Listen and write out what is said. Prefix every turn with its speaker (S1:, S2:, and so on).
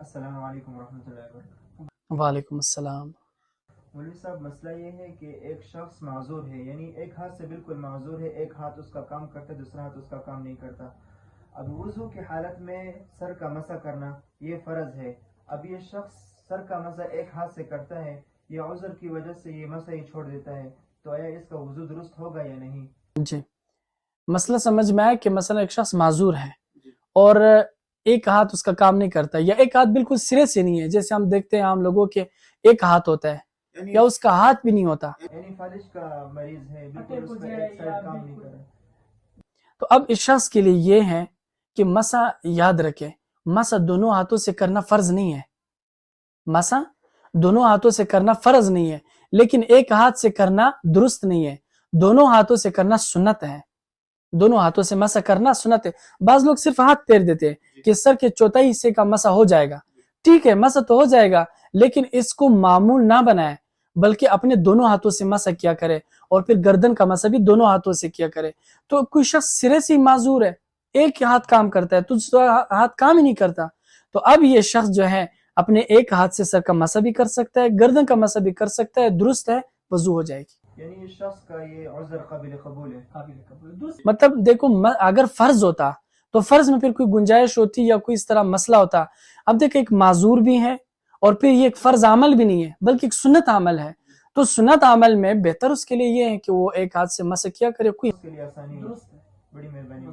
S1: السلام علیکم ورحمۃ اللہ وبرکاتہ۔
S2: وعلیکم السلام۔
S1: مولوی صاحب، مسئلہ یہ ہے کہ ایک شخص معذور ہے، یعنی ایک ہاتھ سے بالکل معذور ہے، ایک ہاتھ اس کا کام کرتا ہے، دوسرا ہاتھ اس کا کام نہیں کرتا۔ اب وضو کی حالت میں سر کا مسح کرنا یہ فرض ہے۔ اب یہ شخص سر کا مسح ایک ہاتھ سے کرتا ہے، یہ عذر کی وجہ سے یہ مسح ہی چھوڑ دیتا ہے، تو آیا اس کا وضو درست ہوگا یا نہیں؟
S2: جی، مسئلہ سمجھ میں آیا کہ مثلا ایک شخص معذور ہے اور ایک ہاتھ اس کا کام نہیں کرتا، یا ایک ہاتھ بالکل سرے سے نہیں ہے، جیسے ہم دیکھتے ہیں عام لوگوں کے ایک ہاتھ ہوتا ہے یا اس کا ہاتھ بھی نہیں ہوتا،
S1: یعنی فالج کا مریض ہے، بالکل اس کا ایک سائڈ کام نہیں کر رہا۔
S2: تو اب اس شخص کے لیے یہ ہے کہ مسح یاد رکھے، مسح دونوں ہاتھوں سے کرنا فرض نہیں ہے، مسح دونوں ہاتھوں سے کرنا فرض نہیں ہے، لیکن ایک ہاتھ سے کرنا درست نہیں ہے، دونوں ہاتھوں سے کرنا سنت ہے، دونوں ہاتھوں سے مسح کرنا سنت ہے۔ بعض لوگ صرف ہاتھ پھیر دیتے ہیں کہ سر کے چوتھائی حصے کا مسح ہو جائے گا، ٹھیک ہے مسح تو ہو جائے گا، لیکن اس کو معمول نہ بنائے، بلکہ اپنے دونوں ہاتھوں سے مسح کیا کرے، اور پھر گردن کا مسح بھی دونوں ہاتھوں سے کیا کرے۔ تو کوئی شخص سرے سے معذور ہے، ایک ہاتھ کام کرتا ہے، دوسرا ہاتھ کام ہی نہیں کرتا، تو اب یہ شخص جو ہے اپنے ایک ہاتھ سے سر کا مسح بھی کر سکتا ہے، گردن کا مسح بھی کر سکتا ہے، درست ہے، وضو ہو جائے گی۔
S1: یعنی اس شخص کا یہ عذر قابل قبول ہے۔
S2: مطلب دیکھو اگر فرض ہوتا تو فرض میں پھر کوئی گنجائش ہوتی یا کوئی اس طرح مسئلہ ہوتا۔ اب دیکھ ایک معذور بھی ہے اور پھر یہ ایک فرض عمل بھی نہیں ہے بلکہ ایک سنت عمل ہے، تو سنت عمل میں بہتر اس کے لیے یہ ہے کہ وہ ایک ہاتھ سے مسح کیا کرے، کوئی
S1: اس کے لیے آسانی ہے۔ بڑی مہربانی۔